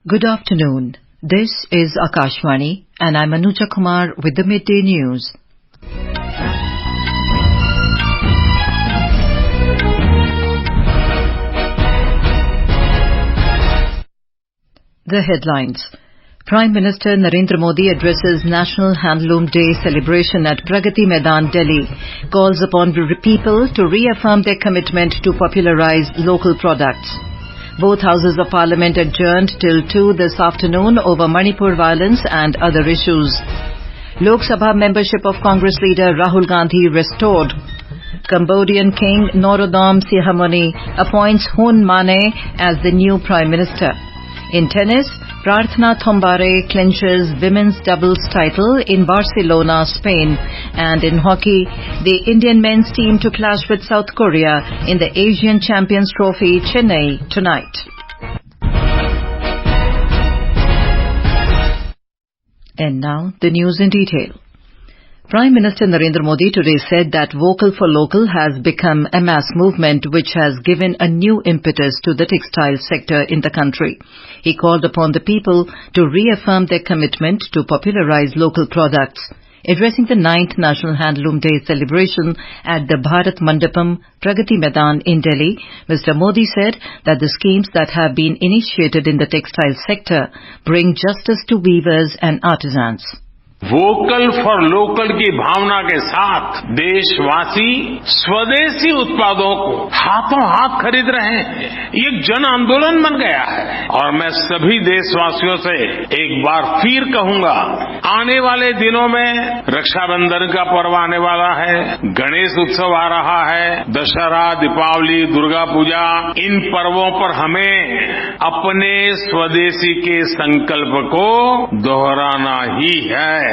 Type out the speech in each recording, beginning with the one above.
Good afternoon. This is Akashvani and I'm Anuja Kumar with the Midday News. The headlines. Prime Minister Narendra Modi addresses National Handloom Day celebration at Pragati Maidan, Delhi, calls upon people to reaffirm their commitment to popularise local products. Both houses of parliament adjourned till 2 this afternoon over Manipur violence and other issues. Lok Sabha membership of Congress leader Rahul Gandhi restored. Cambodian king Norodom Sihamoni appoints Manet as the new prime minister. In tennis, Prarthana Thombare clinches women's doubles title in Barcelona, Spain. And in hockey, the Indian men's team to clash with South Korea in the Asian Champions Trophy Chennai tonight. And now, the news in detail. Prime Minister Narendra Modi today said that Vocal for Local has become a mass movement which has given a new impetus to the textile sector in the country. He called upon the people to reaffirm their commitment to popularize local products. Addressing the 9th National Handloom Day celebration at the Bharat Mandapam, Pragati Maidan in Delhi, Mr. Modi said that the schemes that have been initiated in the textile sector bring justice to weavers and artisans. Vocal for local की भावना के साथ देशवासी स्वदेशी उत्पादों को हाथों हाथ खरीद रहे हैं। ये एक जन आंदोलन बन गया है और मैं सभी देशवासियों से एक बार फिर कहूंगा, आने वाले दिनों में रक्षाबंधन का पर्व आने वाला है, गणेश उत्सव आ रहा है, दशहरा, दीपावली, दुर्गा पूजा, इन पर्वों पर हमें अपने स्वदेशी के संकल्प को दोहराना ही है।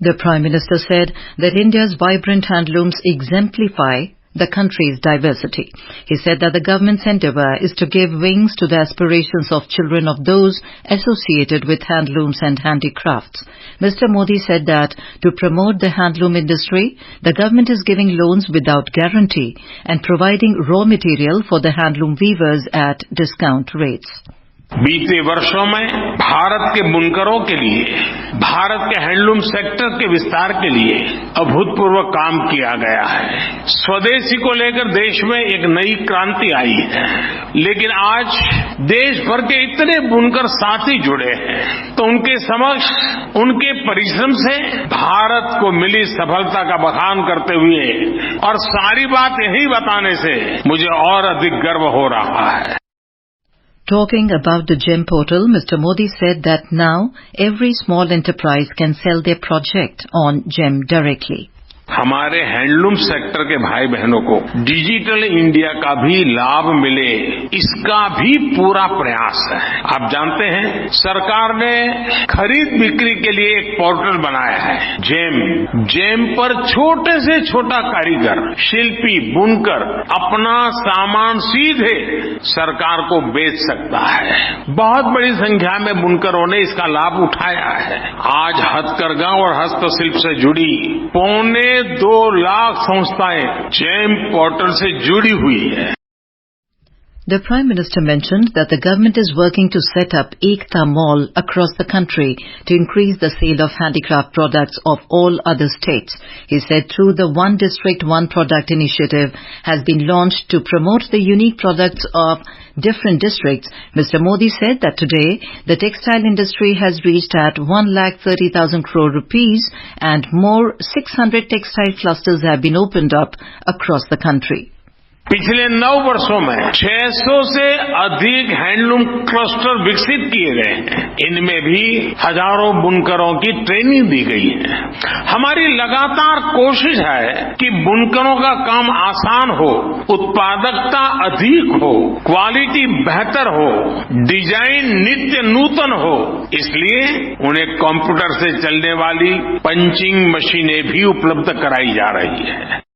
The Prime Minister said that India's vibrant handlooms exemplify the country's diversity. He said that the government's endeavour is to give wings to the aspirations of children of those associated with handlooms and handicrafts. Mr. Modi said that to promote the handloom industry, the government is giving loans without guarantee and providing raw material for the handloom weavers at discount rates. बीते वर्षों में भारत के बुनकरों के लिए, भारत के handloom sector के विस्तार के लिए अभूतपूर्व काम किया गया है। स्वदेशी को लेकर देश में एक नई क्रांति आई है, लेकिन आज देश भर के इतने बुनकर साथी जुड़े हैं, तो उनके समक्ष उनके परिश्रम से भारत को मिली सफलता का बखान करते हुए और सारी बात यही बताने से मुझे और अधिक गर्व हो रहा है। Talking about the GEM portal, Mr. Modi said that now every small enterprise can sell their project on GEM directly. हमारे हैंडलूम सेक्टर के भाई बहनों को डिजिटल इंडिया का भी लाभ मिले, इसका भी पूरा प्रयास है। आप जानते हैं, सरकार ने खरीद बिक्री के लिए एक पोर्टल बनाया है, जेम पर छोटे से छोटा कारीगर, शिल्पी, बुनकर अपना सामान सीधे सरकार को बेच सकता है। बहुत बड़ी संख्या में बुनकरों ने इसका लाभ उठाया है। आज हथकरघा और हस्तशिल्प से जुड़ी 2 लाख संस्थाएं जेम पोर्टल से जुड़ी हुई है। The Prime Minister mentioned that the government is working to set up Ekta Mall across the country to increase the sale of handicraft products of all other states. He said through the One District, One Product initiative has been launched to promote the unique products of different districts. Mr. Modi said that today the textile industry has reached at 1,30,000 crore rupees and more 600 textile clusters have been opened up across the country. पिछले 9 वर्षों में 600 से अधिक handloom cluster विकसित किए गए हैं। इनमें भी हजारों बुनकरों की ट्रेनिंग दी गई है। हमारी लगातार कोशिश है कि बुनकरों का काम आसान हो, उत्पादकता अधिक हो, क्वालिटी बेहतर हो, डिजाइन नित्य नूतन हो, इसलिए उन्हें कंप्यूटर से चलने वाली पंचिंग मशीनें भी उपलब्ध कराई जा रही है।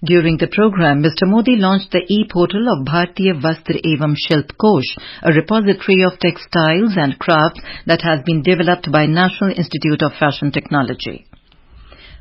During the program, Mr. Modi launched the e-portal of Bharatiya Vastra Evam Shilp Kosh, a repository of textiles and crafts that has been developed by National Institute of Fashion Technology.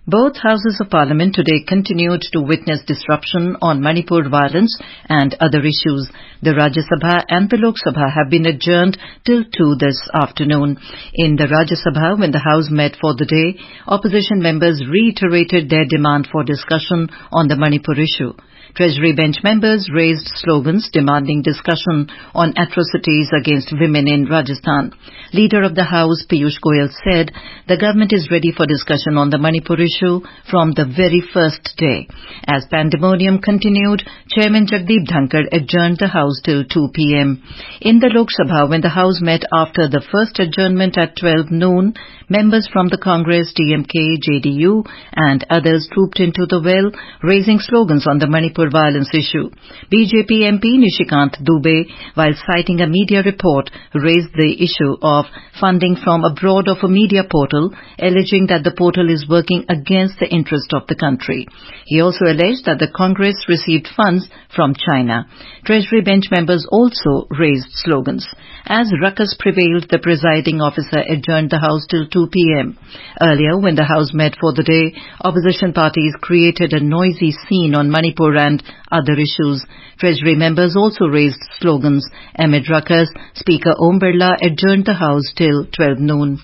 Both houses of parliament today continued to witness disruption on Manipur violence and other issues. The Rajya Sabha and the Lok Sabha have been adjourned till 2 this afternoon. In the Rajya Sabha, when the House met for the day, opposition members reiterated their demand for discussion on the Manipur issue. Treasury bench members raised slogans demanding discussion on atrocities against women in Rajasthan. Leader of the House, Piyush Goyal, said the government is ready for discussion on the Manipur issue from the very first day. As pandemonium continued, Chairman Jagdeep Dhankar adjourned the House till 2 p.m. In the Lok Sabha, when the House met after the first adjournment at 12 noon, members from the Congress, DMK, JDU and others trooped into the well, raising slogans on the Manipur violence issue. BJP MP Nishikant Dubey, while citing a media report, raised the issue of funding from abroad of a media portal, alleging that the portal is working against the interest of the country. He also alleged that the Congress received funds from China. Treasury bench members also raised slogans. As ruckus prevailed, the presiding officer adjourned the House till 2 p.m. Earlier, when the House met for the day, opposition parties created a noisy scene on Manipur and other issues. Treasury members also raised slogans. Amid ruckus, Speaker Om Birla adjourned the House till 12 noon.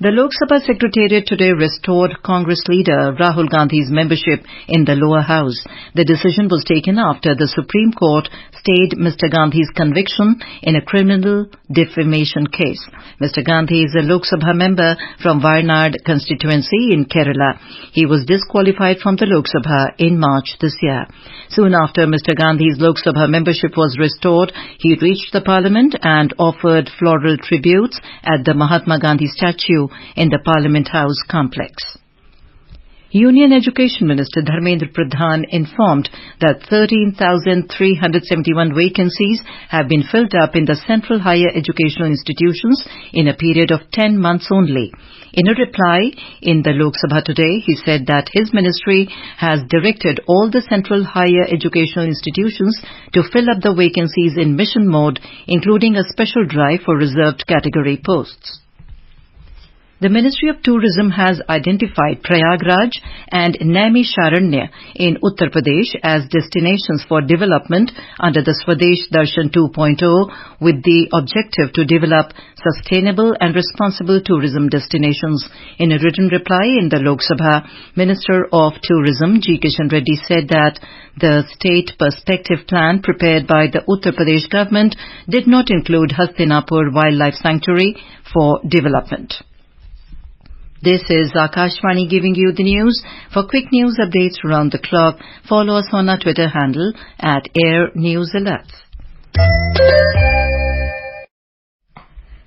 The Lok Sabha Secretariat today restored Congress leader Rahul Gandhi's membership in the lower house. The decision was taken after the Supreme Court stayed Mr. Gandhi's conviction in a criminal defamation case. Mr. Gandhi is a Lok Sabha member from Wayanad constituency in Kerala. He was disqualified from the Lok Sabha in March this year. Soon after Mr. Gandhi's Lok Sabha membership was restored, he reached the Parliament and offered floral tributes at the Mahatma Gandhi statue in the Parliament House complex. Union Education Minister Dharmendra Pradhan informed that 13,371 vacancies have been filled up in the central higher educational institutions in a period of 10 months only. In a reply in the Lok Sabha today, he said that his ministry has directed all the central higher educational institutions to fill up the vacancies in mission mode, including a special drive for reserved category posts. The Ministry of Tourism has identified Prayagraj and Naimisharanya in Uttar Pradesh as destinations for development under the Swadesh Darshan 2.0 with the objective to develop sustainable and responsible tourism destinations. In a written reply in the Lok Sabha, Minister of Tourism G. Kishan Reddy said that the state perspective plan prepared by the Uttar Pradesh government did not include Hastinapur Wildlife Sanctuary for development. This is Akashvani giving you the news. For quick news updates around the clock, follow us on our Twitter handle at Air News Alerts.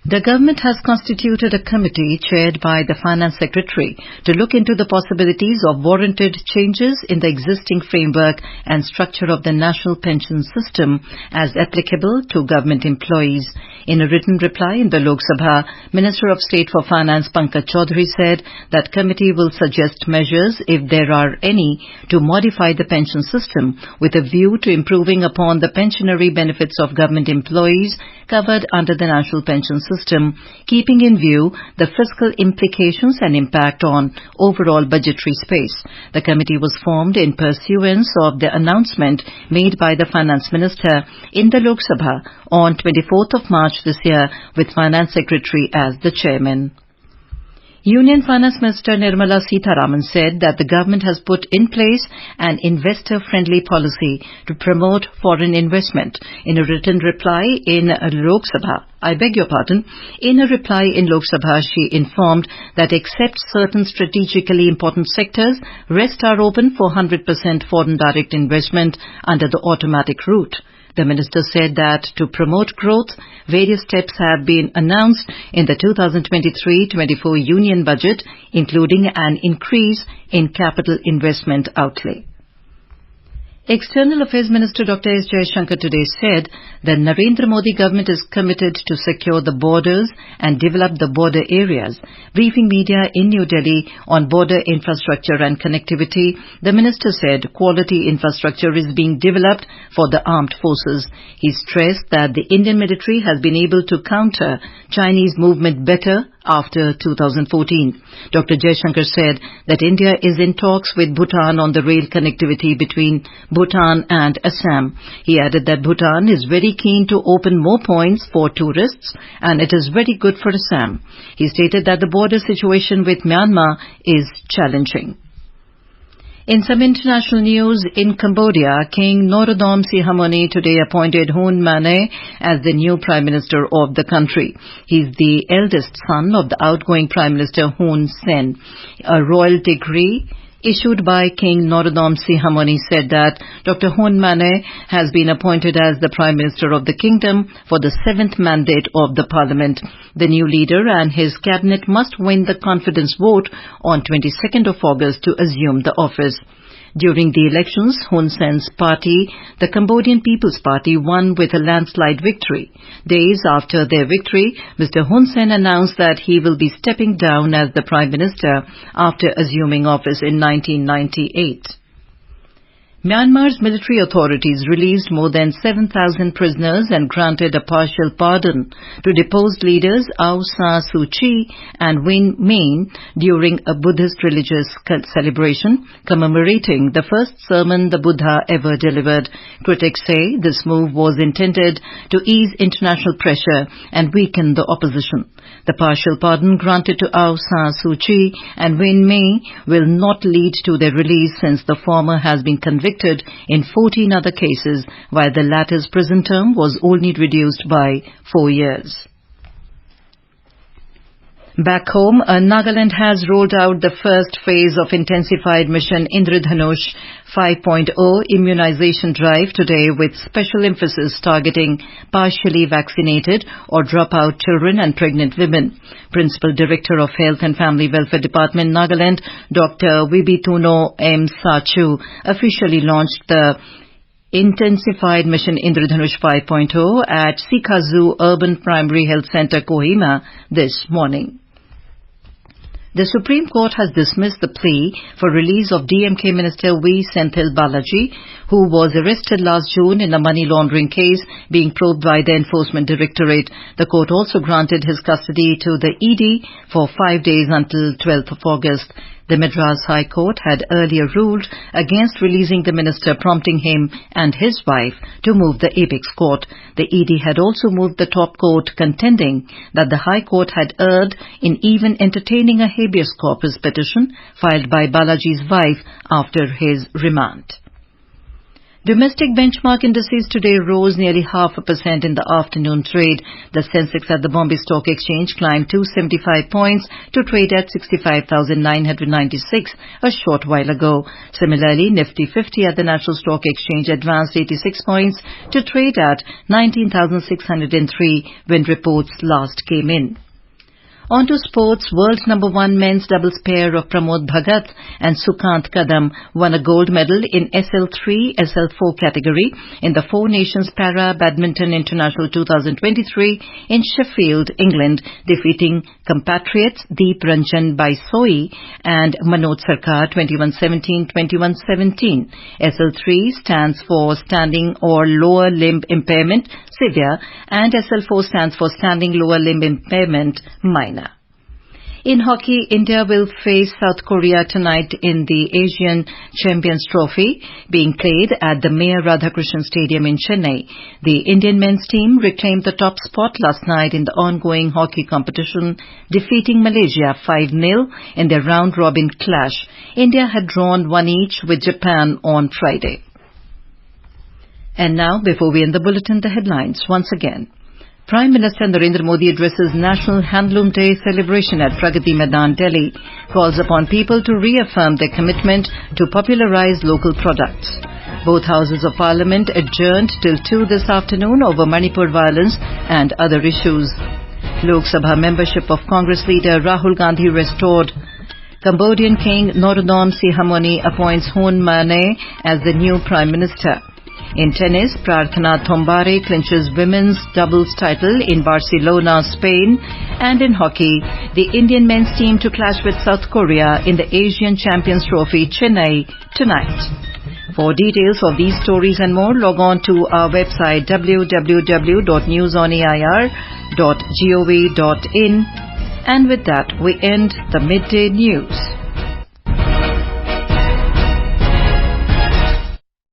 The government has constituted a committee chaired by the Finance Secretary to look into the possibilities of warranted changes in the existing framework and structure of the national pension system as applicable to government employees. In a written reply in the Lok Sabha, Minister of State for Finance Pankaj Chaudhary said that committee will suggest measures, if there are any, to modify the pension system with a view to improving upon the pensionary benefits of government employees covered under the national pension system, keeping in view the fiscal implications and impact on overall budgetary space. The committee was formed in pursuance of the announcement made by the Finance Minister in the Lok Sabha on 24th of March this year, with Finance Secretary as the chairman. Union Finance Minister Nirmala Sitharaman said that the government has put in place an investor-friendly policy to promote foreign investment. In a written reply in Lok Sabha, In a reply in Lok Sabha, she informed that except certain strategically important sectors, rest are open for 100% foreign direct investment under the automatic route. The minister said that to promote growth, various steps have been announced in the 2023-24 Union Budget, including an increase in capital investment outlay. External Affairs Minister Dr. S. Jaishankar today said that Narendra Modi government is committed to secure the borders and develop the border areas. Briefing media in New Delhi on border infrastructure and connectivity, the minister said quality infrastructure is being developed for the armed forces. He stressed that the Indian military has been able to counter Chinese movement better after 2014. Dr. Jaishankar said that India is in talks with Bhutan on the rail connectivity between Bhutan and Assam. He added that Bhutan is very keen to open more points for tourists and it is very good for Assam. He stated that the border situation with Myanmar is challenging. In some international news, in Cambodia, King Norodom Sihamoni today appointed Hun Manet as the new Prime Minister of the country. He is the eldest son of the outgoing Prime Minister Hun Sen. A royal decree issued by King Norodom Sihamoni said that Dr. Hun Manet has been appointed as the Prime Minister of the Kingdom for the 7th mandate of the Parliament. The new leader and his cabinet must win the confidence vote on 22nd of August to assume the office. During the elections, Hun Sen's party, the Cambodian People's Party, won with a landslide victory. Days after their victory, Mr. Hun Sen announced that he will be stepping down as the Prime Minister after assuming office in 1998. Myanmar's military authorities released more than 7,000 prisoners and granted a partial pardon to deposed leaders Aung San Suu Kyi and Win Myint during a Buddhist religious celebration commemorating the first sermon the Buddha ever delivered. Critics say this move was intended to ease international pressure and weaken the opposition. The partial pardon granted to Aung San Suu Kyi and Win Myint will not lead to their release since the former has been convicted in 14 other cases, while the latter's prison term was only reduced by 4 years. Back home, Nagaland has rolled out the first phase of intensified mission Indradhanush 5.0 immunization drive today with special emphasis targeting partially vaccinated or dropout children and pregnant women. Principal Director of Health and Family Welfare Department, Nagaland, Dr. Wibituno M. Sachu, officially launched the intensified mission Indradhanush 5.0 at Sikazu Urban Primary Health Center, Kohima, this morning. The Supreme Court has dismissed the plea for release of DMK Minister V. Senthil Balaji, who was arrested last June in a money laundering case being probed by the Enforcement Directorate. The court also granted his custody to the ED for 5 days until 12th of August. The Madras High Court had earlier ruled against releasing the minister, prompting him and his wife to move the apex court. The ED had also moved the top court, contending that the High Court had erred in even entertaining a habeas corpus petition filed by Balaji's wife after his remand. Domestic benchmark indices today rose nearly 0.5% in the afternoon trade. The Sensex at the Bombay Stock Exchange climbed 275 points to trade at 65,996 a short while ago. Similarly, Nifty 50 at the National Stock Exchange advanced 86 points to trade at 19,603 when reports last came in. On to sports. World's number 1 men's doubles pair of Pramod Bhagat and Sukant Kadam won a gold medal in SL3, SL4 category in the Four Nations Para Badminton International 2023 in Sheffield, England, defeating compatriots Deep Ranjan Baisoi and Manoj Sarkar 21-17, 21-17. SL3 stands for Standing or Lower Limb Impairment Severe and SL4 stands for Standing Lower Limb Impairment Minor. In hockey, India will face South Korea tonight in the Asian Champions Trophy being played at the Mayor Radhakrishnan Stadium in Chennai. The Indian men's team reclaimed the top spot last night in the ongoing hockey competition, defeating Malaysia 5-0 in their round-robin clash. India had drawn 1 each with Japan on Friday. And now, before we end the bulletin, the headlines once again. Prime Minister Narendra Modi addresses National Handloom Day celebration at Pragati Maidan, Delhi, calls upon people to reaffirm their commitment to popularise local products. Both houses of parliament adjourned till 2 this afternoon over Manipur violence and other issues. Lok Sabha membership of Congress leader Rahul Gandhi restored. Cambodian King Norodom Sihamoni appoints Manet as the new Prime Minister. In tennis, Prarthana Thombare clinches women's doubles title in Barcelona, Spain. And in hockey, the Indian men's team to clash with South Korea in the Asian Champions Trophy Chennai tonight. For details of these stories and more, log on to our website www.newsonair.gov.in. And with that, we end the midday news.